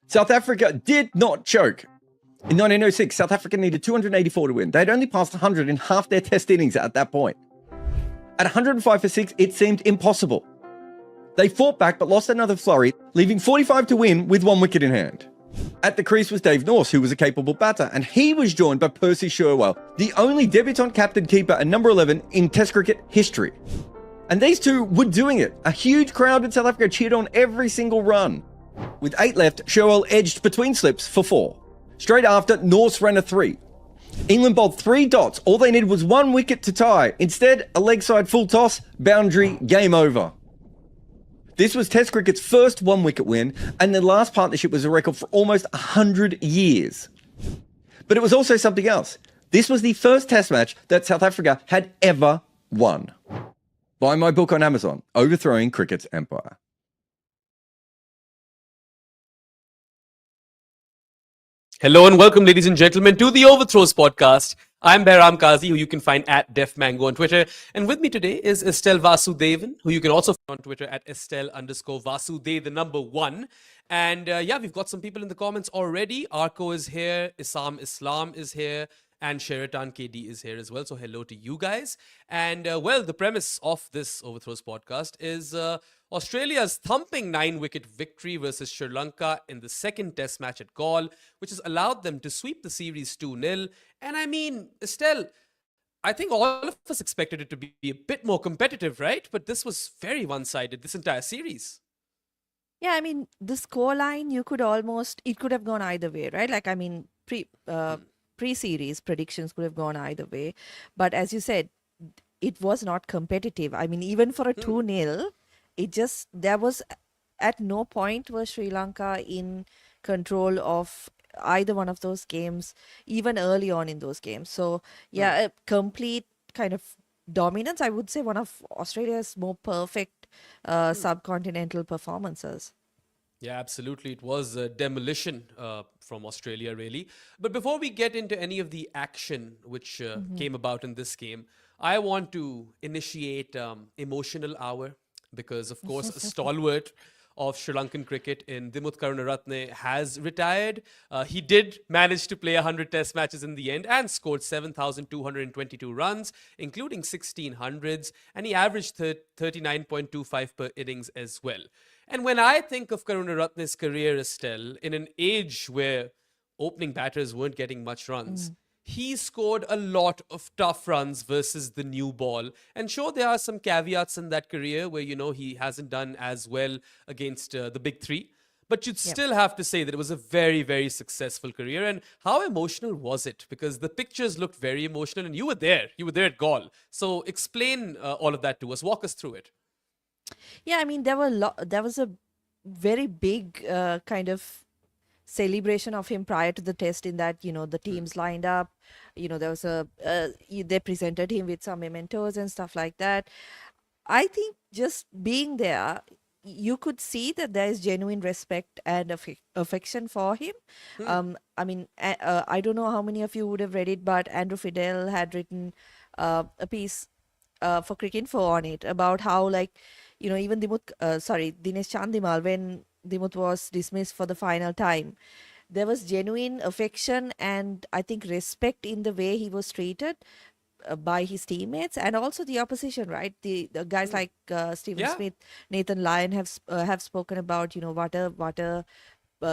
South Africa did not choke. In 1906, South Africa needed 284 to win. They'd only passed 100 in half their test innings at that point. At 105 for 6, it seemed impossible. They fought back but lost another flurry, leaving 45 to win with 1 wicket in hand. At the crease was Dave Norse, who was a capable batter, and he was joined by Percy Sherwell, the only debutant captain keeper and number 11 in Test cricket history. And these two were doing it. A huge crowd in South Africa cheered on every single run. With 8 left, Sherwell edged between slips for 4. Straight after, Norse ran a 3. England bowled 3 dots. All they needed was 1 wicket to tie. Instead, a leg side full toss, boundary, game over. This was Test cricket's first 1 wicket win, and their last partnership was a record for almost 100 years. But it was also something else. This was the first Test match that South Africa had ever won. Buy my book on Amazon, Overthrowing Cricket's Empire. Hello and welcome, ladies and gentlemen, to the Overthrows podcast. I'm Behram Qazi, who you can find at DefMango on Twitter. And with me today is Estelle Vasudevan, who you can also find on Twitter at Estelle_Vasude, the number 1. And we've got some people in the comments already. Arko is here, Islam is here, and Sheraton KD is here as well. So hello to you guys. And the premise of this Overthrows podcast is Australia's thumping 9-wicket victory versus Sri Lanka in the second Test match at Galle, which has allowed them to sweep the series 2-0. And I mean, Estelle, I think all of us expected it to be a bit more competitive, right? But this was very one-sided, this entire series. Yeah, I mean, the scoreline, it could have gone either way, right? Like, I mean, pre-series predictions could have gone either way. But as you said, it was not competitive. I mean, even for a 2-0, there was at no point was Sri Lanka in control of either one of those games, even early on in those games. So, a complete kind of dominance. I would say one of Australia's more perfect subcontinental performances. Yeah, absolutely. It was a demolition from Australia, really. But before we get into any of the action which came about in this game, I want to initiate emotional hour because, of course, a stalwart of Sri Lankan cricket in Dimuth Karunaratne has retired. He did manage to play 100 Test matches in the end and scored 7,222 runs, including 16 hundreds, and he averaged 39.25 per innings as well. And when I think of Karunaratne's career, Estelle, in an age where opening batters weren't getting much runs, he scored a lot of tough runs versus the new ball. And sure, there are some caveats in that career where, he hasn't done as well against the big 3. But you'd still have to say that it was a very, very successful career. And how emotional was it? Because the pictures looked very emotional and you were there. You were there at Galle. So explain all of that to us. Walk us through it. Yeah, I mean, there was a very big kind of celebration of him prior to the test in that, the teams lined up, there was they presented him with some mementos and stuff like that. I think just being there, you could see that there is genuine respect and affection for him. I mean, I don't know how many of you would have read it, but Andrew Fidel had written a piece for Cricinfo on it about how, even Dinesh Chandimal, when Dimuth was dismissed for the final time, there was genuine affection and I think respect in the way he was treated by his teammates and also the opposition, right? The guys like Stephen Smith, Nathan Lyon have spoken about what a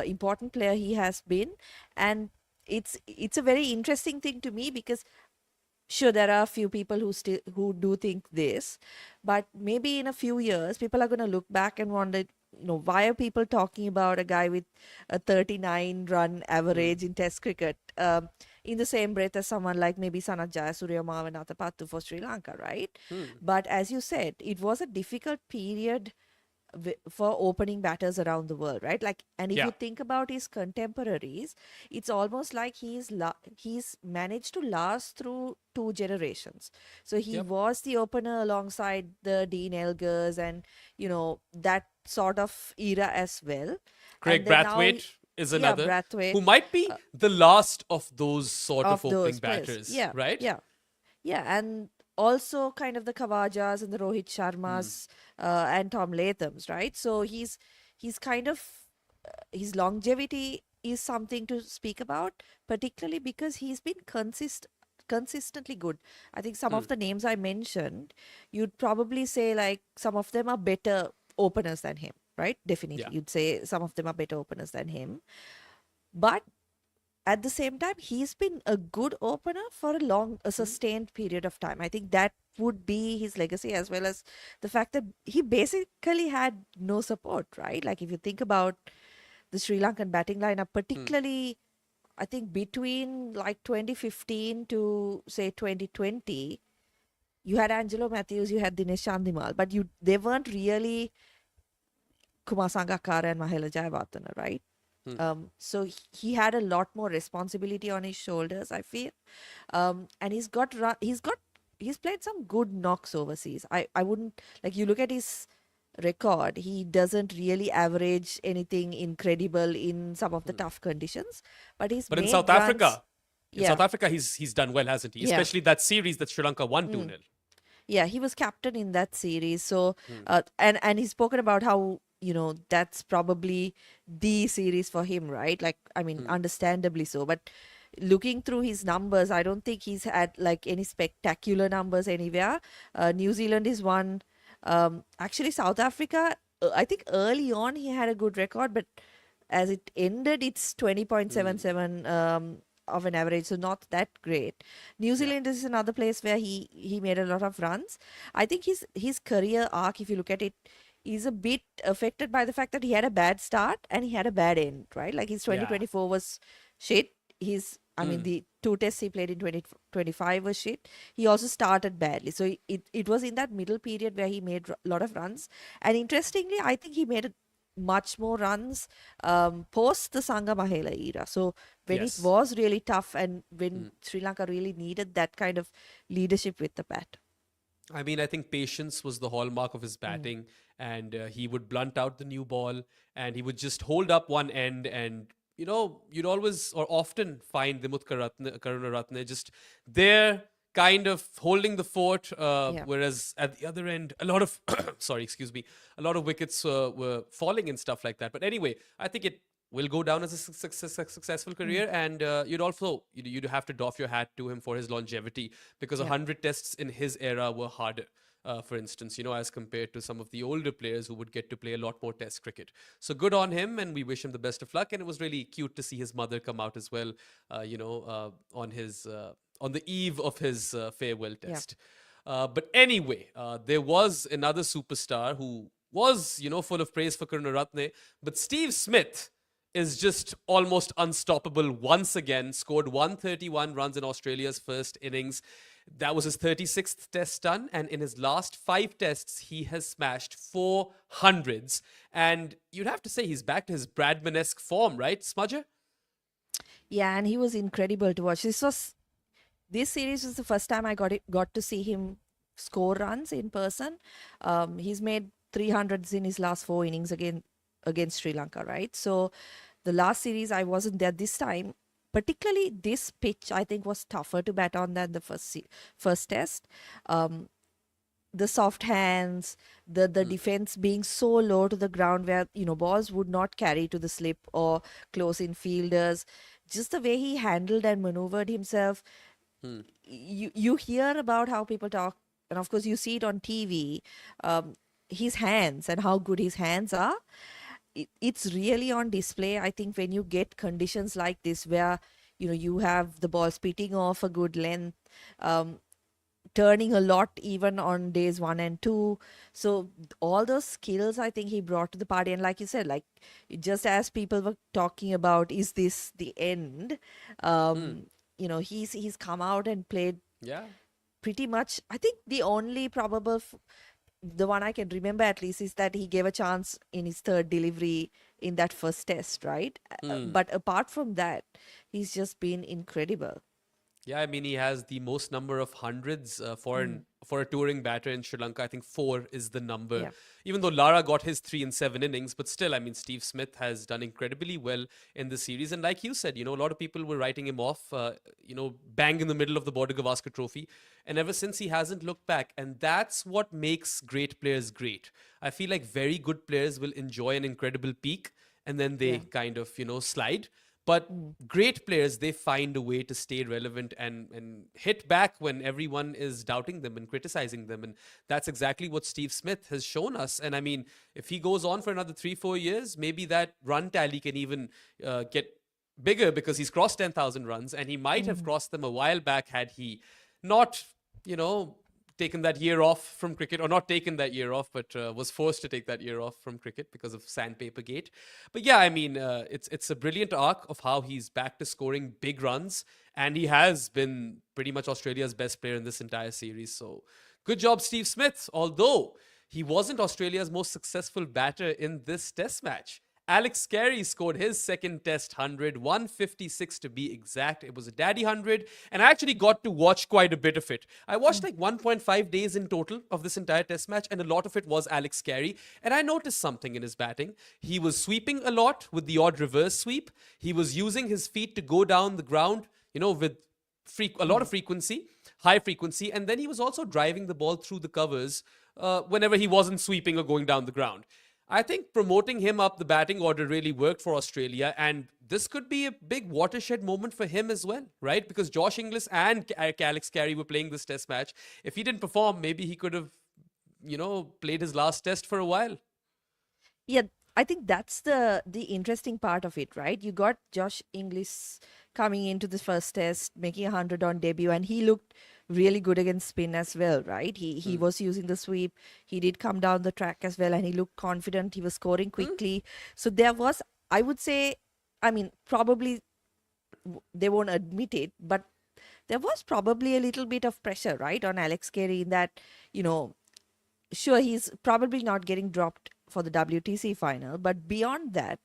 important player he has been, and it's a very interesting thing to me because sure, there are a few people who do think this, but maybe in a few years, people are going to look back and wonder, why are people talking about a guy with a 39-run average in Test cricket in the same breath as someone like maybe Sanath Jayasuriya, Mavanatapattu for Sri Lanka, right? But as you said, it was a difficult period for opening batters around the world, right? And if you think about his contemporaries, it's almost like he's managed to last through 2 generations. So he was the opener alongside the Dean Elgers and that sort of era as well. Craig Brathwaite is another who might be the last of those sort of opening batters, right? Yeah, and also kind of the Khawajas and the Rohit Sharmas and Tom Lathams, right? So he's kind of his longevity is something to speak about, particularly because he's been consistently good. I think some of the names I mentioned, you'd probably say like some of them are better openers than him, right? Definitely, Yeah. you'd say some of them are better openers than him. But at the same time, he's been a good opener for a sustained period of time. I think that would be his legacy, as well as the fact that he basically had no support, right? Like if you think about the Sri Lankan batting lineup, particularly I think between like 2015 to say 2020, you had Angelo Matthews, you had Dinesh Chandimal, but they weren't really Kumar Sangakkara and Mahela Jayawardene, right? So he had a lot more responsibility on his shoulders, I feel. And he's played some good knocks overseas. I wouldn't, like, you look at his record, he doesn't really average anything incredible in some of the tough conditions, but he's But in made South runs. Africa, Yeah. he's done well, hasn't he? Yeah. Especially that series that Sri Lanka won 2-0. Yeah, he was captain in that series. So, and he's spoken about how, that's probably the series for him, right? Like, I mean, understandably so. But looking through his numbers, I don't think he's had like any spectacular numbers anywhere. New Zealand is one. Actually, South Africa, I think early on he had a good record, but as it ended, it's 20.77 of an average, so not that great. New Zealand is another place where he made a lot of runs. I think his career arc, if you look at it, is a bit affected by the fact that he had a bad start and he had a bad end, right? Like his 2024 was shit. I mean, the 2 tests he played in 2025 was shit. He also started badly. So it was in that middle period where he made a lot of runs. And interestingly, I think he made much more runs post the Sangha Mahela era. So when it was really tough and when Sri Lanka really needed that kind of leadership with the bat. I mean, I think patience was the hallmark of his batting, and he would blunt out the new ball, and he would just hold up one end, and you'd always or often find the Karunaratne just there, kind of holding the fort, whereas at the other end, a lot of a lot of wickets were falling and stuff like that. But anyway, I think it will go down as a successful career, and you'd have to doff your hat to him for his longevity, because 100 tests in his era were harder. For instance, as compared to some of the older players who would get to play a lot more test cricket. So good on him, and we wish him the best of luck. And it was really cute to see his mother come out as well, on the eve of his farewell test. But anyway, there was another superstar who was, full of praise for Karunaratne, but Steve Smith is just almost unstoppable once again, scored 131 runs in Australia's first innings. That was his 36th test done, and in his last 5 tests, he has smashed 4 hundreds. And you'd have to say he's back to his Bradman-esque form, right, Smudger? Yeah, and he was incredible to watch. This series was the first time I got to see him score runs in person. He's made 300s in his last 4 innings against Sri Lanka, right? So the last series I wasn't there this time. Particularly this pitch, I think, was tougher to bat on than the first test. The soft hands, the defense being so low to the ground where, balls would not carry to the slip or close in fielders. Just the way he handled and maneuvered himself. You hear about how people talk, and of course you see it on TV, his hands and how good his hands are. It's really on display, I think, when you get conditions like this where, you have the ball spitting off a good length, turning a lot even on days 1 and 2. So all those skills, I think, he brought to the party. And like you said, like, just as people were talking about, is this the end? He's come out and played pretty much. I think the only probable the one I can remember at least is that he gave a chance in his 3rd delivery in that first test, right? But apart from that, he's just been incredible. Yeah, I mean, he has the most number of hundreds for a touring batter in Sri Lanka. I think 4 is the number. Yeah. Even though Lara got his 3 in 7 innings, but still, I mean, Steve Smith has done incredibly well in the series. And like you said, a lot of people were writing him off, bang in the middle of the Border Gavaskar Trophy. And ever since, he hasn't looked back. And that's what makes great players great. I feel like very good players will enjoy an incredible peak, and then they kind of, slide. But great players, they find a way to stay relevant and hit back when everyone is doubting them and criticizing them. And that's exactly what Steve Smith has shown us. And I mean, if he goes on for another 3-4 years, maybe that run tally can even get bigger, because he's crossed 10,000 runs, and he might have crossed them a while back had he not, taken that year off from cricket, or not taken that year off, but was forced to take that year off from cricket because of Sandpaper Gate. But yeah, I mean, it's a brilliant arc of how he's back to scoring big runs, and he has been pretty much Australia's best player in this entire series. So good job, Steve Smith, although he wasn't Australia's most successful batter in this test match. Alex Carey scored his second test 100, 156 to be exact. It was a daddy 100, and I actually got to watch quite a bit of it. I watched like 1.5 days in total of this entire test match, and a lot of it was Alex Carey. And I noticed something in his batting. He was sweeping a lot with the odd reverse sweep. He was using his feet to go down the ground, with a lot of frequency, high frequency, and then he was also driving the ball through the covers whenever he wasn't sweeping or going down the ground. I think promoting him up the batting order really worked for Australia, and this could be a big watershed moment for him as well, right? Because Josh Inglis and Alex Carey were playing this test match. If he didn't perform, maybe he could have, played his last test for a while. Yeah, I think that's the interesting part of it, right? You got Josh Inglis coming into the first test, making 100 on debut, and he looked really good against spin as well, right? He was using the sweep. He did come down the track as well, and he looked confident. He was scoring quickly. So there was, I would say, I mean, probably they won't admit it, but there was probably a little bit of pressure, right, on Alex Carey in that, sure, he's probably not getting dropped for the WTC final, but beyond that,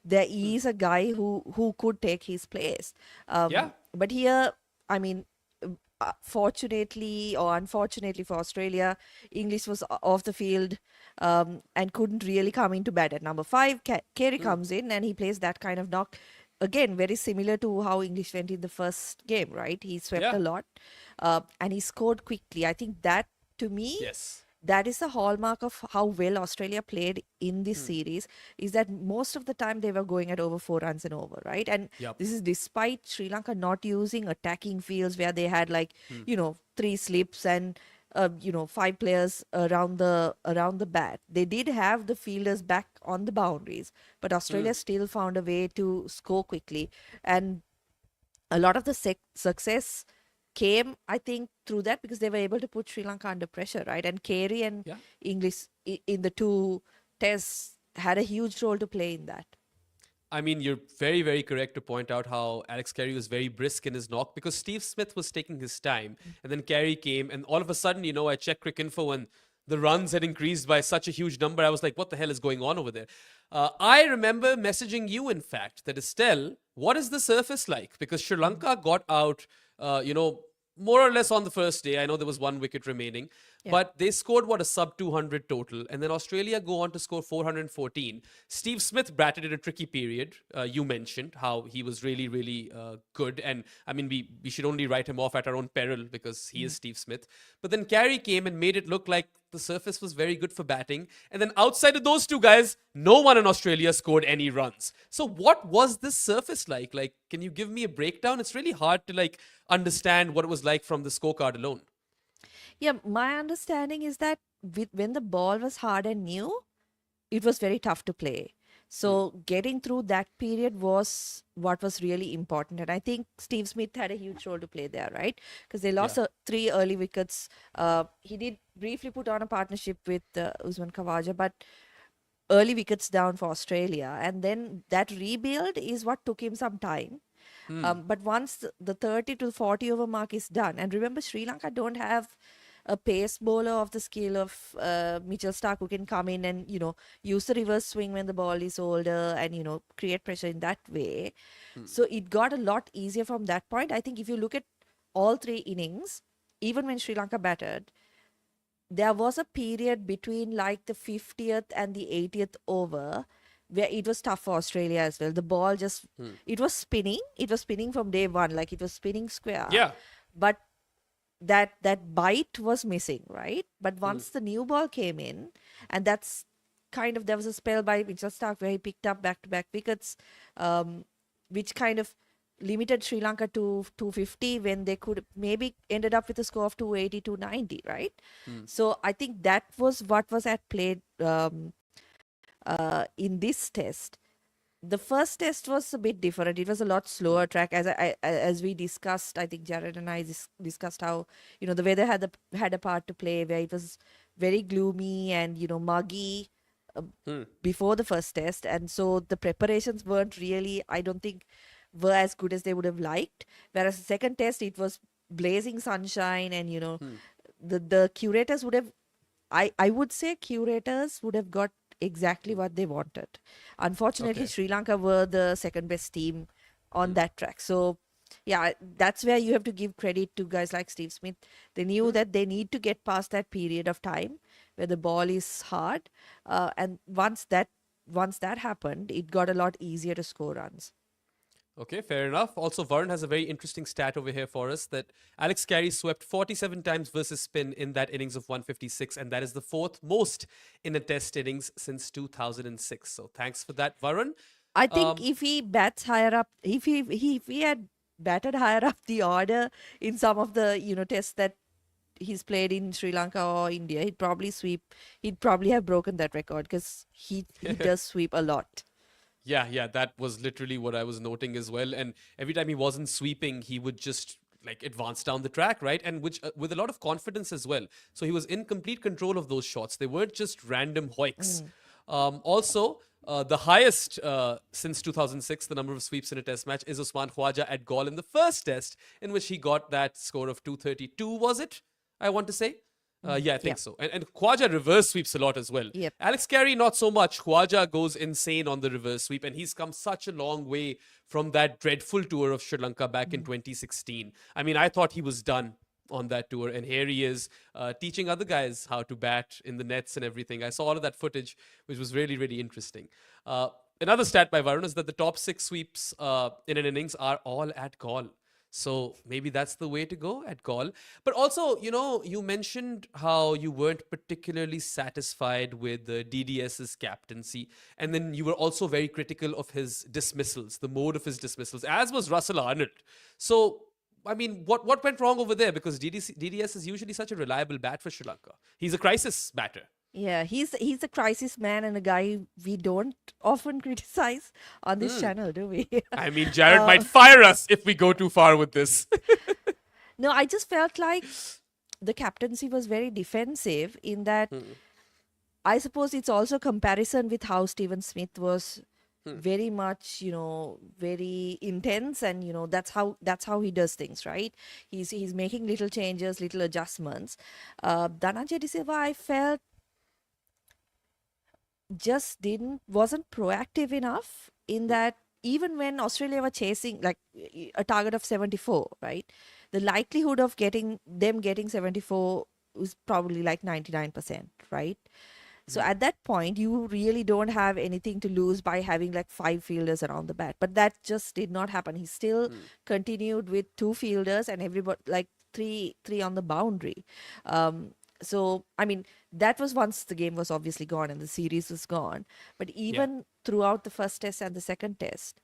there is a guy who could take his place. But here, I mean, fortunately or unfortunately for Australia, English was off the field and couldn't really come into bat at number 5. Carey comes in and he plays that kind of knock. Again, very similar to how English went in the first game, right? He swept a lot and he scored quickly. I think that, to me, that is the hallmark of how well Australia played in this series, is that most of the time they were going at over 4 runs and over, right? And this is despite Sri Lanka not using attacking fields where they had 3 slips and 5 players around the bat. They did have the fielders back on the boundaries, but Australia still found a way to score quickly. And a lot of the success came, I think, through that, because they were able to put Sri Lanka under pressure, right? And Carey and English in the 2 tests had a huge role to play in that. I mean, you're very, very correct to point out how Alex Carey was very brisk in his knock, because Steve Smith was taking his time, and then Carey came, and all of a sudden, I checked Cricinfo and the runs had increased by such a huge number. I was like, what the hell is going on over there? I remember messaging you, in fact, that Estelle, what is the surface like? Because Sri Lanka got out, more or less on the first day. I know there was 1 wicket remaining, but they scored, a sub 200 total. And then Australia go on to score 414. Steve Smith batted in a tricky period. You mentioned how he was really, really good. And I mean, we should only write him off at our own peril, because he is Steve Smith. But then Carey came and made it look like the surface was very good for batting. And then outside of those 2 guys, no one in Australia scored any runs. So what was this surface like? Like, can you give me a breakdown? It's really hard to understand what it was like from the scorecard alone. Yeah, my understanding is that when the ball was hard and new, it was very tough to play. So getting through that period was what was really important. And I think Steve Smith had a huge role to play there, right? Because they lost 3 early wickets. He did briefly put on a partnership with Usman Khawaja, but early wickets down for Australia. And then that rebuild is what took him some time. But once the 30 to 40 over mark is done, and remember, Sri Lanka don't have a pace bowler of the skill of Mitchell Starc, who can come in and, use the reverse swing when the ball is older and, create pressure in that way. So it got a lot easier from that point. I think if you look at all 3 innings, even when Sri Lanka batted, there was a period between the 50th and the 80th over where it was tough for Australia as well. The ball just, it was spinning. It was spinning from day one, it was spinning square. Yeah. But that bite was missing, right? But once the new ball came in, and that's there was a spell by Mitchell Stark where he picked up back-to-back wickets, which kind of limited Sri Lanka to 250 when they could maybe ended up with a score of 280, 290, right? So I think that was what was at play in this test. The first test was a bit different. It was a lot slower track, as we discussed. I think Jared and I discussed how the weather had a part to play, where it was very gloomy and muggy before the first test, and so the preparations weren't really, I don't think, were as good as they would have liked. Whereas the second test, it was blazing sunshine, and the curators would have, I would say curators would have got exactly what they wanted. Unfortunately, Okay. Sri Lanka were the second best team on that track. So yeah, that's where you have to give credit to guys like Steve Smith. They knew that they need to get past that period of time where the ball is hard, and once that happened, it got a lot easier to score runs. Okay, fair enough. Also, Varun has a very interesting stat over here for us that Alex Carey swept 47 times versus spin in that innings of 156, and that is the fourth most in a test innings since 2006. So thanks for that, Varun. I think if he bats higher up, if he had batted higher up the order in some of the tests that he's played in Sri Lanka or India, he'd probably have broken that record, because he does sweep a lot. Yeah, that was literally what I was noting as well. And every time he wasn't sweeping, he would just like advance down the track, right? And which with a lot of confidence as well. So he was in complete control of those shots. They weren't just random hoiks. Also, the highest since 2006, the number of sweeps in a test match, is Usman Khawaja at Gaul in the first test, in which he got that score of 232, was it? I want to say. Yeah, I think so. And Khawaja reverse sweeps a lot as well. Yep. Alex Carey, not so much. Khawaja goes insane on the reverse sweep, and he's come such a long way from that dreadful tour of Sri Lanka back in 2016. I mean, I thought he was done on that tour, and here he is teaching other guys how to bat in the nets and everything. I saw all of that footage, which was really, really interesting. Another stat by Varun is that the top 6 sweeps in an innings are all at Gaul. So maybe that's the way to go at Gaul. But also, you mentioned how you weren't particularly satisfied with the DDS's captaincy. And then you were also very critical of his dismissals, the mode of his dismissals, as was Russell Arnold. So, I mean, what went wrong over there? Because DDS is usually such a reliable bat for Sri Lanka. He's a crisis batter. Yeah, he's a crisis man, and a guy we don't often criticize on this channel, do we? I mean, Jared might fire us if we go too far with this. No, I just felt like the captaincy was very defensive in that I suppose it's also comparison with how Stephen Smith was very much, very intense, and that's how he does things, right? He's making little changes, little adjustments. Dhananjay De Silva, I felt, just wasn't proactive enough in that even when Australia were chasing like a target of 74, right? The likelihood of getting 74 was probably like 99%, right? So at that point, you really don't have anything to lose by having like 5 fielders around the bat. But that just did not happen. He still continued with 2 fielders and everybody like three on the boundary. So, I mean, that was once the game was obviously gone and the series was gone. But even throughout the first test and the second test,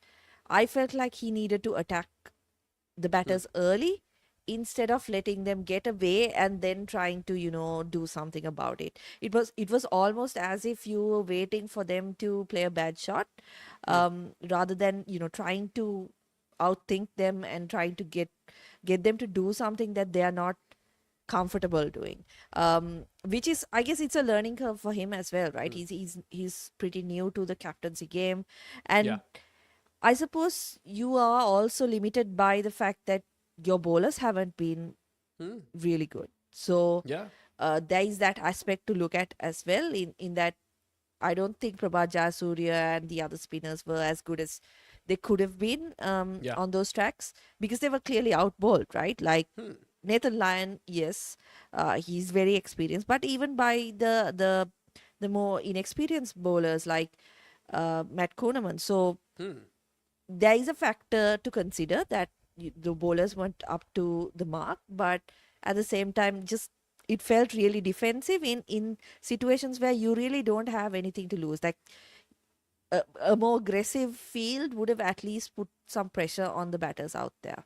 I felt like he needed to attack the batters early instead of letting them get away and then trying to, do something about it. It was almost as if you were waiting for them to play a bad shot, rather than, trying to outthink them and trying to get them to do something that they are not comfortable doing, which is, I guess, it's a learning curve for him as well, right? He's pretty new to the captaincy game, and I suppose you are also limited by the fact that your bowlers haven't been really good. So there is that aspect to look at as well. In that, I don't think Prabhat Jayasuriya and the other spinners were as good as they could have been on those tracks, because they were clearly outbowled, right? Like Nathan Lyon, yes, he's very experienced, but even by the more inexperienced bowlers like Matt Kuhneman. So there is a factor to consider that the bowlers weren't up to the mark, but at the same time, just it felt really defensive in situations where you really don't have anything to lose. Like a more aggressive field would have at least put some pressure on the batters out there.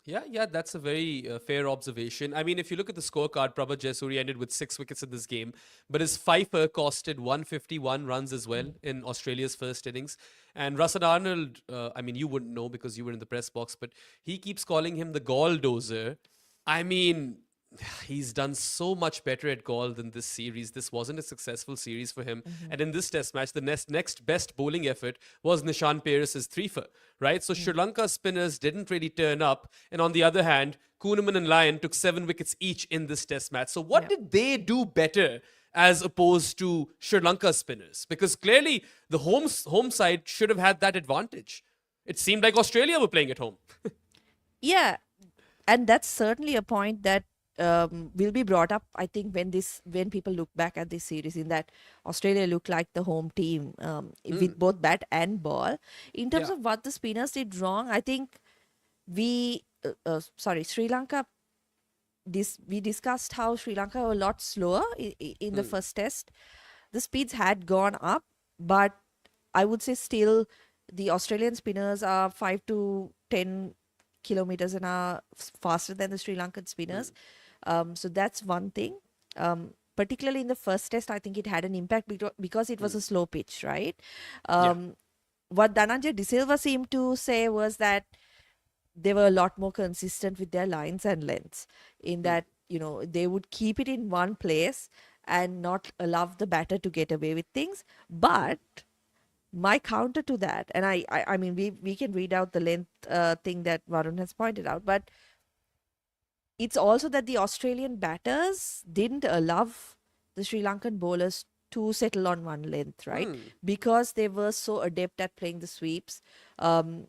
Yeah, that's a very fair observation. I mean, if you look at the scorecard, Prabhat Jayasuriya ended with 6 wickets in this game, but his fifer costed 151 runs as well in Australia's first innings. And Russell Arnold, I mean, you wouldn't know because you were in the press box, but he keeps calling him the Gall-dozer. I mean, he's done so much better at Gaul than this series. This wasn't a successful series for him. And in this test match, the next best bowling effort was Nishan Peris's threefer, right? So Sri Lanka spinners didn't really turn up. And on the other hand, Kuhneman and Lyon took 7 wickets each in this test match. So what did they do better as opposed to Sri Lanka spinners? Because clearly the home side should have had that advantage. It seemed like Australia were playing at home. Yeah, and that's certainly a point that will be brought up, I think, when people look back at this series, in that Australia looked like the home team with both bat and ball. In terms of what the spinners did wrong, I think Sri Lanka. We discussed how Sri Lanka were a lot slower in the first test. The speeds had gone up, but I would say still the Australian spinners are 5 to 10 kilometers an hour faster than the Sri Lankan spinners. So that's one thing. Particularly in the first test, I think it had an impact because it was a slow pitch, right? What Dhananjay De Silva seemed to say was that they were a lot more consistent with their lines and lengths, in that, they would keep it in one place and not allow the batter to get away with things. But my counter to that, and I mean, we can read out the length thing that Varun has pointed out, but it's also that the Australian batters didn't allow the Sri Lankan bowlers to settle on one length, right? Because they were so adept at playing the sweeps. And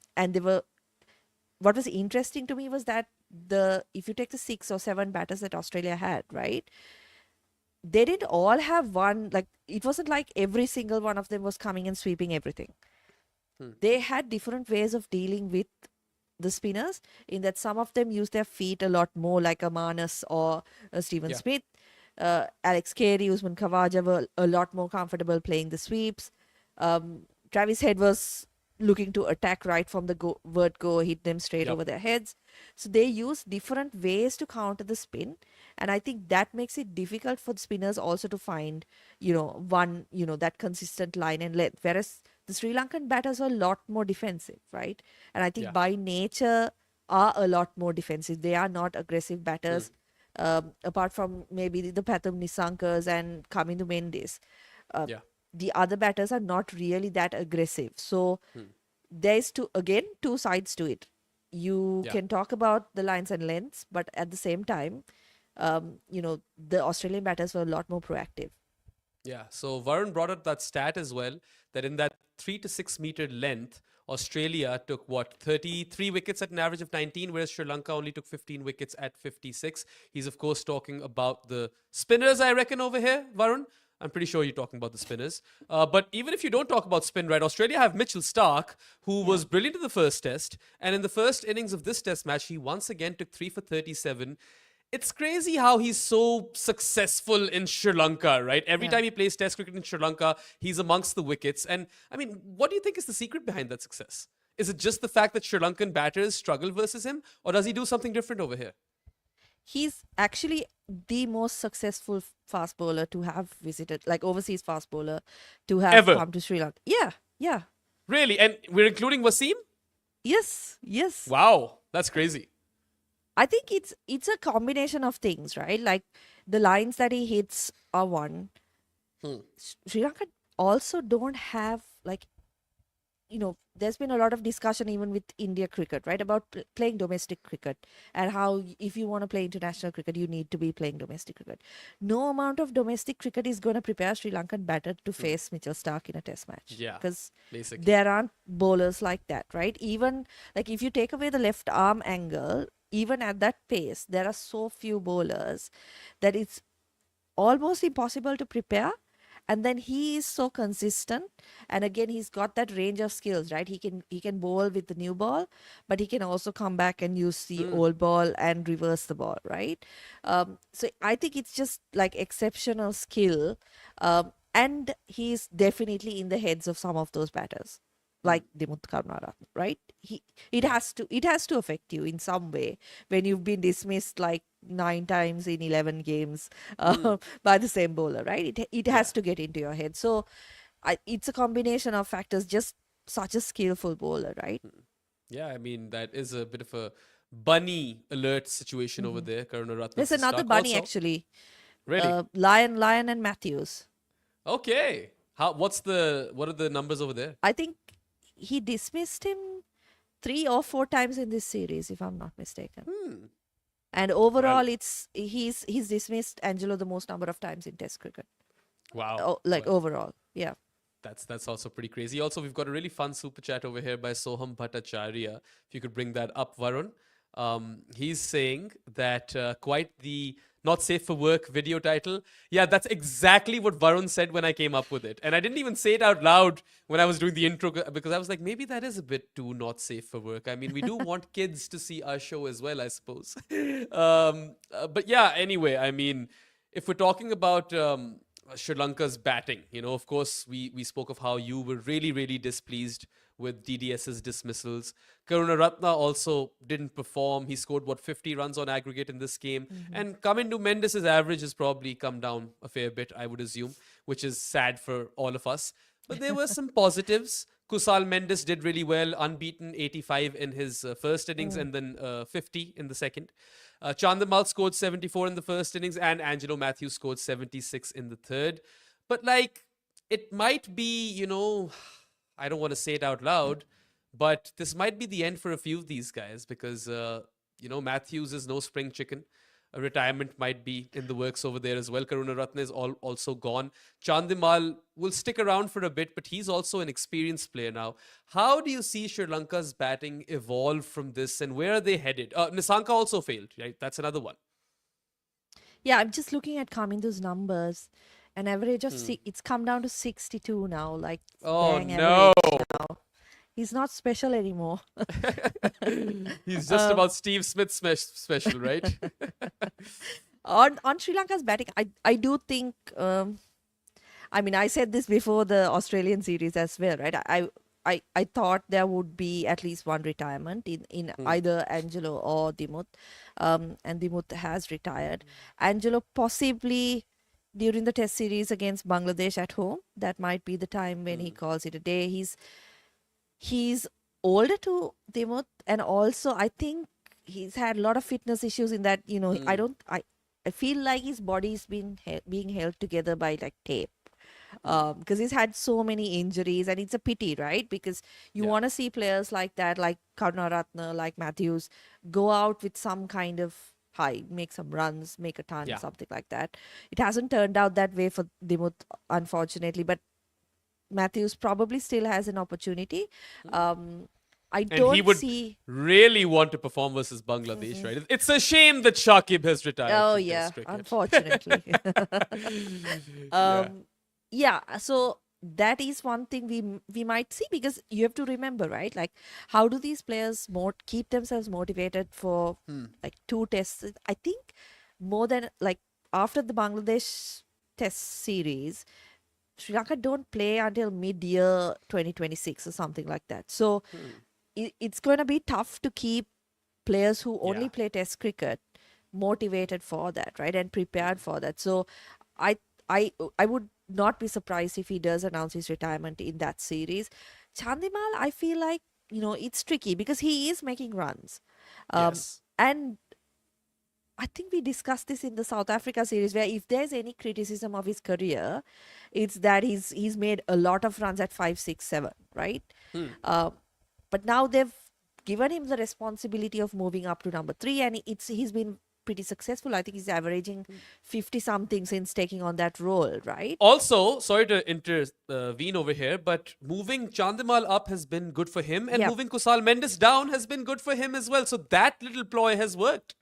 what was interesting to me was that if you take the 6 or 7 batters that Australia had, right? They didn't all have one, like, it wasn't like every single one of them was coming and sweeping everything. They had different ways of dealing with the spinners, in that some of them use their feet a lot more, like a Manas or a Stephen Smith. Alex Carey, Usman Khawaja were a lot more comfortable playing the sweeps. Travis Head was looking to attack right from the word go, hit them straight over their heads. So they use different ways to counter the spin. And I think that makes it difficult for the spinners also to find, that consistent line and length. Whereas the Sri Lankan batters are a lot more defensive, right? And I think by nature are a lot more defensive. They are not aggressive batters, apart from maybe the Pathum Nisankas and Kamindu Mendes. The other batters are not really that aggressive. So there's two sides to it. You can talk about the lines and lengths, but at the same time, the Australian batters were a lot more proactive. Yeah, so Varun brought up that stat as well, that in that 3 to 6 meter length, Australia took 33 wickets at an average of 19, whereas Sri Lanka only took 15 wickets at 56. He's of course talking about the spinners, I reckon, over here, Varun. I'm pretty sure you're talking about the spinners. But even if you don't talk about spin, right, Australia have Mitchell Starc, who was brilliant in the first test. And in the first innings of this test match, he once again took 3 for 37. It's crazy how he's so successful in Sri Lanka, right? Every time he plays test cricket in Sri Lanka, he's amongst the wickets. And I mean, what do you think is the secret behind that success? Is it just the fact that Sri Lankan batters struggle versus him? Or does he do something different over here? He's actually the most successful fast bowler to have visited, like overseas fast bowler to have come to Sri Lanka. Yeah. Really? And we're including Wasim? Yes. Wow, that's crazy. I think it's a combination of things, right? Like the lines that he hits are one. Sri Lanka also don't have, like, there's been a lot of discussion even with India cricket, right? About playing domestic cricket and how if you want to play international cricket, you need to be playing domestic cricket. No amount of domestic cricket is going to prepare Sri Lankan batter to face Mitchell Starc in a test match. Yeah, because basically there aren't bowlers like that, right? Even like if you take away the left arm angle, even at that pace, there are so few bowlers that it's almost impossible to prepare. and then he is so consistent, and again he's got that range of skills, right? He can bowl with the new ball, but he can also come back and use the old ball and reverse the ball, right? So I think it's just like exceptional skill, and he's definitely in the heads of some of those batters, like Dimuth Karunaratne, right? It has to affect you in some way when you've been dismissed like 9 times in 11 games by the same bowler, right? It has to get into your head. So it's a combination of factors. Just such a skillful bowler, right? Yeah, I mean, that is a bit of a bunny alert situation over there. Karunaratne. There's to another start. bunny Also, actually. really? Lion, and Matthews. Okay. What are the numbers over there? I think he dismissed him 3 or 4 times in this series, if I'm not mistaken. And overall, he's dismissed Angelo the most number of times in Test cricket. Wow. Overall, yeah. That's also pretty crazy. Also, we've got a really fun super chat over here by Soham Bhattacharya. If you could bring that up, Varun. He's saying that quite the not safe for work video title. Yeah, that's exactly what Varun said when I came up with it. And I didn't even say it out loud when I was doing the intro because I was like, maybe that is a bit too not safe for work. I mean, we do want kids to see our show as well, I suppose. But yeah, anyway, I mean, if we're talking about Sri Lanka's batting, of course, we spoke of how you were really, really displeased with DDS's dismissals. Karunaratne also didn't perform. He scored, 50 runs on aggregate in this game. And Kamindu Mendes' average has probably come down a fair bit, I would assume, which is sad for all of us. But there were some positives. Kusal Mendes did really well, unbeaten, 85 in his first innings and then 50 in the second. Chandimal scored 74 in the first innings and Angelo Matthews scored 76 in the third. But it might be, I don't want to say it out loud, but this might be the end for a few of these guys because, Matthews is no spring chicken. A retirement might be in the works over there as well. Karunaratne is also gone. Chandimal will stick around for a bit, but he's also an experienced player now. How do you see Sri Lanka's batting evolve from this and where are they headed? Nissanka also failed, right? That's another one. Yeah, I'm just looking at Kamindu's numbers. An average of it's come down to 62 now. Oh, bang no. average now. He's not special anymore. He's just about Steve Smith special, right? On Sri Lanka's batting, I do think. I said this before the Australian series as well, right? I thought there would be at least one retirement in either Angelo or Dimuth, and Dimuth has retired. Angelo possibly during the Test series against Bangladesh at home. That might be the time when he calls it a day. He's older to Dimuth, and also I think he's had a lot of fitness issues in that, I feel like his body's being held together by tape. Because he's had so many injuries, and it's a pity, right? Because you want to see players like that, like Karunaratne, like Matthews, go out with some kind of high, make some runs, make a ton, something like that. It hasn't turned out that way for Dimuth, unfortunately, but Matthews probably still has an opportunity. I don't and he would see really want to perform versus Bangladesh, right? It's a shame that Shakib has retired. Oh from yeah, Test cricket. unfortunately. So that is one thing we might see, because you have to remember, right? How do these players keep themselves motivated for 2 tests? I think more than after the Bangladesh Test series, Sri Lanka don't play until mid-year 2026 or something like that. So it's going to be tough to keep players who only play Test cricket motivated for that, right? And prepared for that. So I would not be surprised if he does announce his retirement in that series. Chandimal, I feel like, it's tricky because he is making runs. Yes. And I think we discussed this in the South Africa series, where if there's any criticism of his career, it's that he's made a lot of runs at 5, 6, 7, right? But now they've given him the responsibility of moving up to number 3, and he's been pretty successful. I think he's averaging 50 something since taking on that role, right? Also, sorry to intervene over here, but moving Chandimal up has been good for him, and moving Kusal Mendes down has been good for him as well. So that little ploy has worked.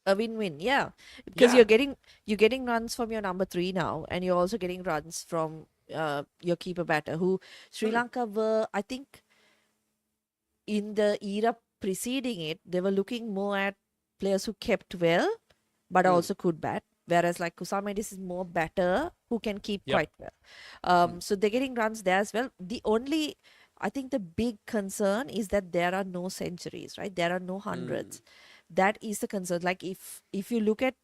A win-win, yeah. Because you're getting runs from your number 3 now, and you're also getting runs from your keeper batter, who Sri Lanka were, I think, in the era preceding it, they were looking more at players who kept well, but also could bat. Whereas like Kusal Mendis is more batter who can keep Yep. quite well. So they're getting runs there as well. I think the big concern is that there are no centuries, right? There are no hundreds. That is the concern. Like if you look at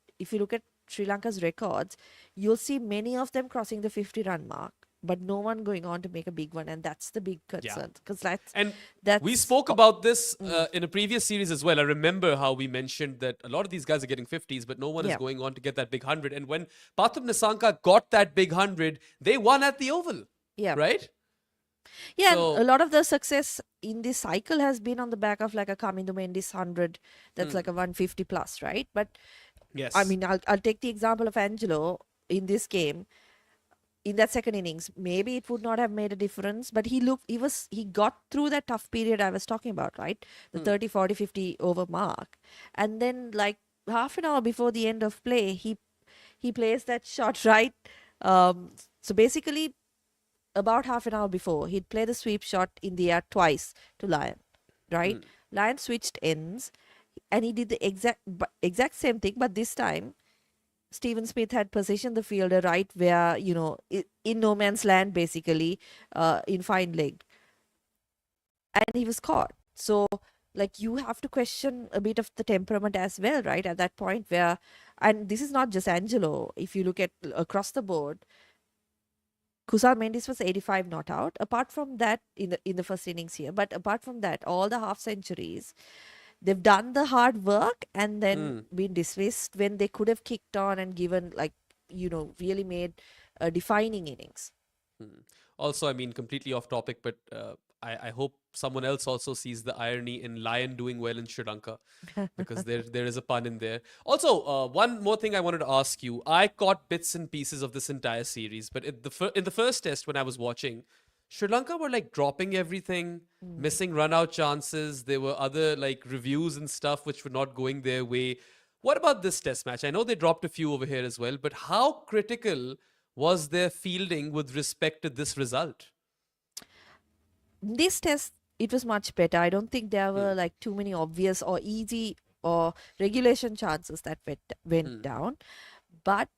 Sri Lanka's records, you'll see many of them crossing the 50-run mark, but no one going on to make a big one, and that's the big concern. Because And that's we spoke about this in a previous series as well. I remember how we mentioned that a lot of these guys are getting 50s, but no one is Yeah. going on to get that big 100. And when Pathum Nissanka got that big 100, they won at the Oval, yeah. right? Yeah, So- and a lot of the success in this cycle has been on the back of like a Kamindu Mendis 100, that's like a 150 plus, right? But Yes. I mean, I'll take the example of Angelo in this game. In that second innings, maybe it would not have made a difference, but he got through that tough period I was talking about, right? The 30, 40, 50 over mark. And then like half an hour before the end of play, he plays that shot, right? So basically about half an hour before, he'd play the sweep shot in the air twice to Lyon, right? Lyon switched ends and he did the exact same thing, but this time Stephen Smith had positioned the fielder right where, in no man's land, basically, in fine leg. And he was caught. So, like, you have to question a bit of the temperament as well, right? At that point where, and this is not just Angelo, if you look at across the board, Kusal Mendis was 85 not out. Apart from that, in the first innings here, but apart from that, all the half centuries, they've done the hard work and then been dismissed when they could have kicked on and given really made a defining innings. Also, I mean, completely off topic, but I hope someone else also sees the irony in Lion doing well in Sri Lanka, because there is a pun in there. Also, one more thing I wanted to ask you. I caught bits and pieces of this entire series, but in the first test when I was watching, Sri Lanka were like dropping everything, missing run out chances. There were other like reviews and stuff which were not going their way. What about this test match? I know they dropped a few over here as well, but how critical was their fielding with respect to this result? This test, it was much better. I don't think there were like too many obvious or easy or regulation chances that went down. But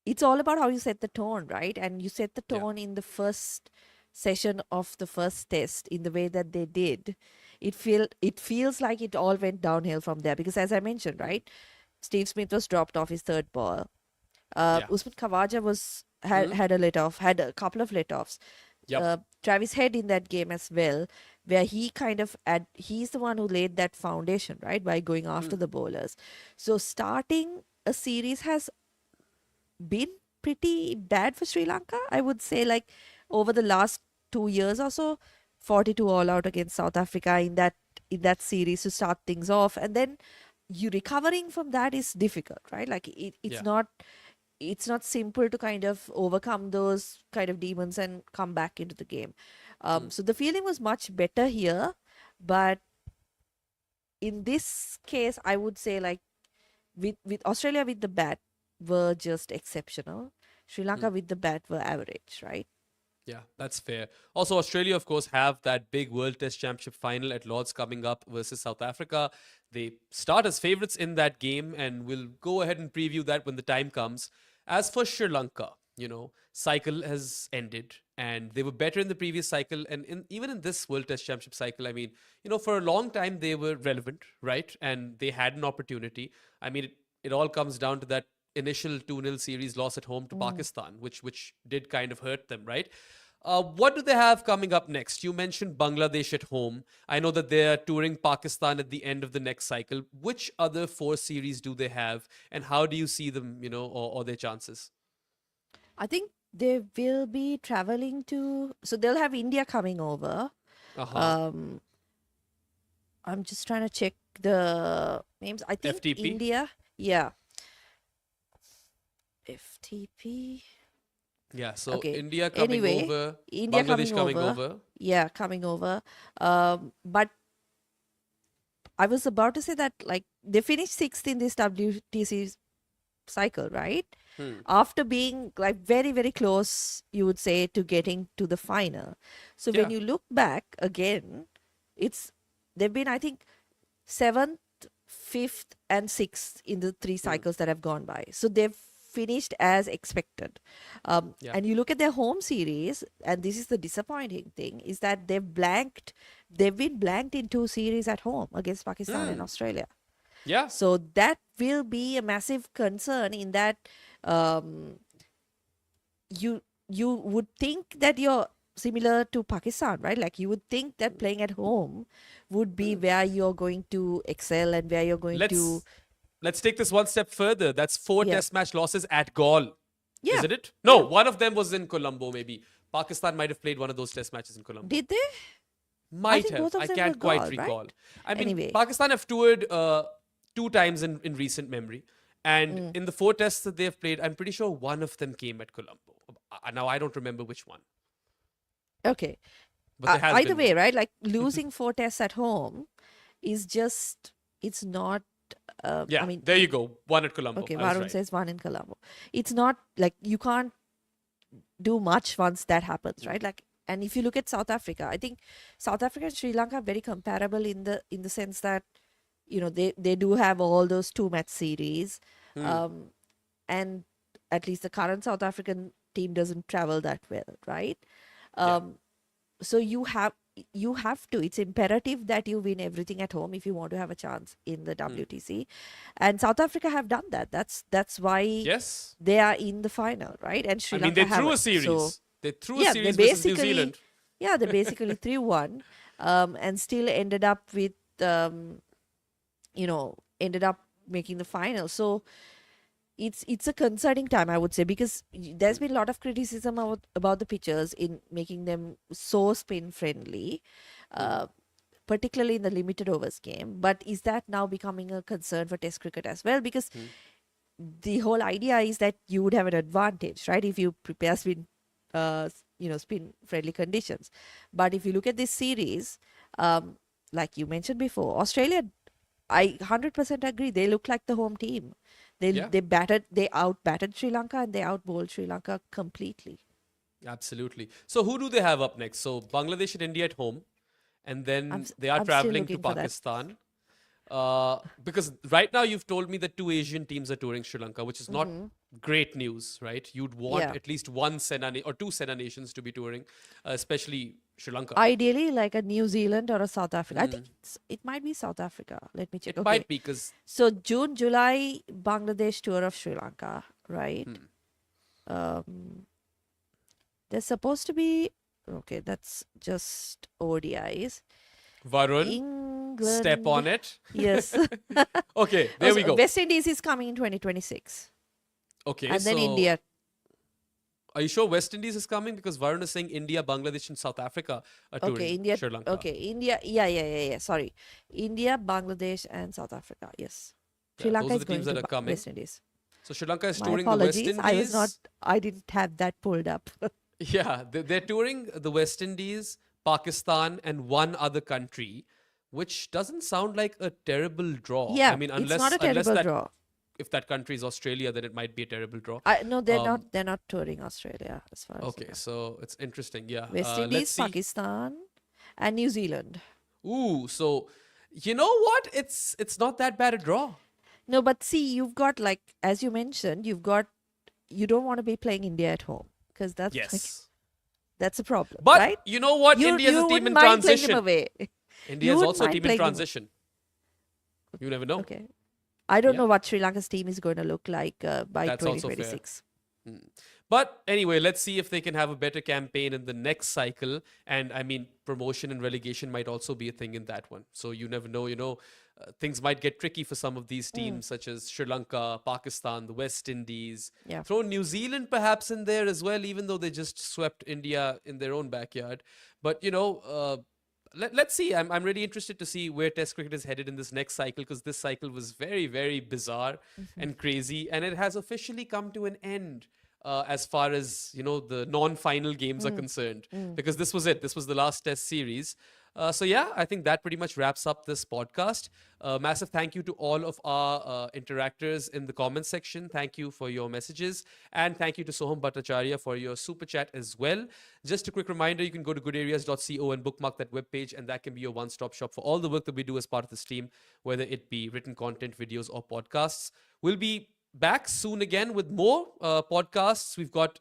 it's all about how you set the tone, right? And you set the tone in the first session of the first test in the way that they did. It feels like it all went downhill from there, because as I mentioned, right, Steve Smith was dropped off his third ball. Usman Khawaja had a couple of let-offs. Yep. Travis Head in that game as well, where he's the one who laid that foundation, right, by going after the bowlers. So starting a series has been pretty bad for Sri Lanka, I would say. Like over the last 2 years or so, 42 all out against South Africa in that series to start things off, and then you recovering from that is difficult, right? Like it's not simple to kind of overcome those kind of demons and come back into the game. So the feeling was much better here, but in this case, I would say like with Australia with the bat were just exceptional. Sri Lanka with the bat were average, right? Yeah, that's fair. Also, Australia, of course, have that big World Test Championship final at Lord's coming up versus South Africa. They start as favourites in that game, and we'll go ahead and preview that when the time comes. As for Sri Lanka, cycle has ended, and they were better in the previous cycle, and even in this World Test Championship cycle, I mean, for a long time they were relevant, right? And they had an opportunity. I mean, it all comes down to that initial 2-0 series loss at home to Pakistan, which did kind of hurt them, right? What do they have coming up next? You mentioned Bangladesh at home. I know that they're touring Pakistan at the end of the next cycle. Which other 4 series do they have, and how do you see them, or their chances? I think they will be traveling so they'll have India coming over. I'm just trying to check the names. I think FTP? India, yeah. FTP. Yeah, so Okay. India coming Anyway, over, India Bangladesh coming over. Yeah, coming over. But I was about to say that like they finished 6th in this WTC cycle, right? after being like very, very close, you would say, to getting to the final. So when Yeah. you look back again, they've been, I think, 7th, 5th, and 6th in the 3 cycles that have gone by. So they've finished as expected. Yeah. And you look at their home series, and this is the disappointing thing, is that they've been blanked in 2 series at home against Pakistan and Australia. Yeah. So that will be a massive concern in that um, you would think that you're similar to Pakistan, right? Like you would think that playing at home would be where you're going to excel and where you're going to. Let's take this one step further. That's 4 Yeah. test match losses at Gaul. Yeah. Isn't it? No, one of them was in Colombo, maybe. Pakistan might have played one of those test matches in Colombo. Did they? Might think have. both of I them can't were quite Gaul, right? recall. I mean, Anyway. Pakistan have toured 2 times in recent memory. And in the 4 tests that they've played, I'm pretty sure one of them came at Colombo. Now, I don't remember which one. Okay. But there has Either been way, one. right? Like losing 4 tests at home is just, it's not. Yeah, I mean, there you go. One at Colombo. okay, I was Varun right. says 1 in Colombo. It's not like you can't do much once that happens, right? Like, and if you look at South Africa, I think South Africa and Sri Lanka are very comparable in the sense that, you know, they do have all those 2-match series, and at least the current South African team doesn't travel that well, right? So you have to, it's imperative that you win everything at home if you want to have a chance in the WTC, and South Africa have done that. That's why Yes. they are in the final, right? And Sri I mean, Lanka they threw a haven't. series. So, They threw yeah, a they series versus New basically, Zealand. yeah, they basically 3-1, and still ended up with, ended up making the final. So it's a concerning time, I would say, because there's been a lot of criticism about the pitches in making them so spin friendly, particularly in the limited overs game. But is that now becoming a concern for Test cricket as well? Because the whole idea is that you would have an advantage, right, if you prepare spin friendly conditions. But if you look at this series, like you mentioned before, Australia, I 100% agree, they look like the home team. They out batted Sri Lanka, and they out bowled Sri Lanka completely. Absolutely. So who do they have up next? So Bangladesh and India at home, and then they are I'm still traveling to looking for that. Pakistan. Because right now you've told me that 2 Asian teams are touring Sri Lanka, which is not great news, right? You'd want Yeah. at least one or 2 Sena nations to be touring, especially Sri Lanka. Ideally, like a New Zealand or a South Africa. I think it might be South Africa. Let me check. It Okay. might be because So June, July, Bangladesh tour of Sri Lanka, right? There's supposed to be, okay, that's just ODIs. Varun, England. step on it. Yes. Okay, there we go. West Indies is coming in 2026. Okay, And then so India. are you sure West Indies is coming? Because Varun is saying India, Bangladesh, and South Africa are touring Okay, India. Sri Lanka. Okay, India. Yeah. Sorry. India, Bangladesh, and South Africa. Yes. Sri Yeah, Lanka those are is the going teams to that are coming. West Indies. So Sri Lanka is My touring the West apologies. Indies. I didn't have that pulled up. Yeah, they're touring the West Indies, Pakistan, and one other country, which doesn't sound like a terrible draw. Yeah, I mean, it's not a terrible draw. If that country is Australia, then it might be a terrible draw. No, they're not. They're not touring Australia as far as I Okay, know. so it's interesting. Yeah, West let's Indies, see. Pakistan, and New Zealand. Ooh, so you know what? It's not that bad a draw. No, but see, you've got, like, as you mentioned, you don't want to be playing India at home because Yes, that's a problem, but right? you know what? You India is a team wouldn't in mind playing them transition. away. India is wouldn't also a mind team in playing them- transition. You never know. Okay. I don't Yeah. know what Sri Lanka's team is going to look like by That's also fair. 2026. But anyway, let's see if they can have a better campaign in the next cycle. And I mean, promotion and relegation might also be a thing in that one. So you never know, things might get tricky for some of these teams, such as Sri Lanka, Pakistan, the West Indies. Yeah. Throw New Zealand perhaps in there as well, even though they just swept India in their own backyard. But, let's see. I'm really interested to see where Test cricket is headed in this next cycle, because this cycle was very, very bizarre and crazy. And it has officially come to an end. As far as the non-final games are concerned, because this was it. This was the last Test series. So yeah, I think that pretty much wraps up this podcast. Massive thank you to all of our interactors in the comment section. Thank you for your messages, and thank you to Soham Bhattacharya for your super chat as well. Just a quick reminder, you can go to goodareas.co and bookmark that webpage, and that can be your one-stop shop for all the work that we do as part of this team, whether it be written content, videos, or podcasts. We'll be back soon again with more podcasts. We've got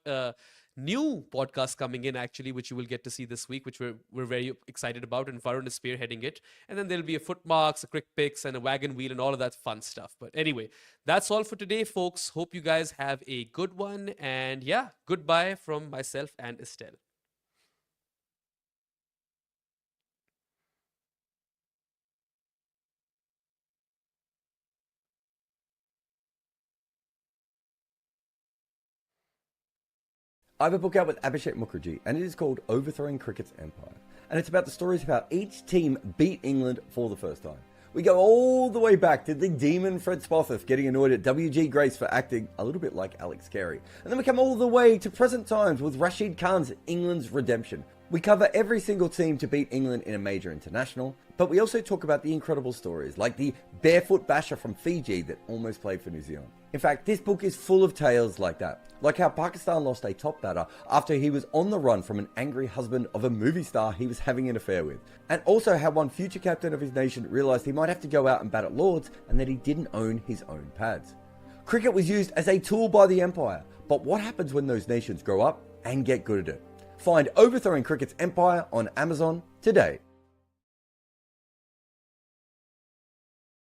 new podcast coming in, actually, which you will get to see this week, which we're very excited about, and Varun is spearheading it. And then there'll be a footmarks, a quick picks, and a wagon wheel, and all of that fun stuff. But anyway, that's all for today, folks. Hope you guys have a good one, and yeah, goodbye from myself and Estelle. I have a book out with Abhishek Mukherjee, and it is called Overthrowing Cricket's Empire. And it's about the stories of how each team beat England for the first time. We go all the way back to the demon Fred Spofforth getting annoyed at W.G. Grace for acting a little bit like Alex Carey. And then we come all the way to present times with Rashid Khan's England's redemption. We cover every single team to beat England in a major international, but we also talk about the incredible stories, like the barefoot basher from Fiji that almost played for New Zealand. In fact, this book is full of tales like that, like how Pakistan lost a top batter after he was on the run from an angry husband of a movie star he was having an affair with, and also how one future captain of his nation realised he might have to go out and bat at Lords and that he didn't own his own pads. Cricket was used as a tool by the Empire, but what happens when those nations grow up and get good at it? Find Overthrowing Cricket's Empire on Amazon today.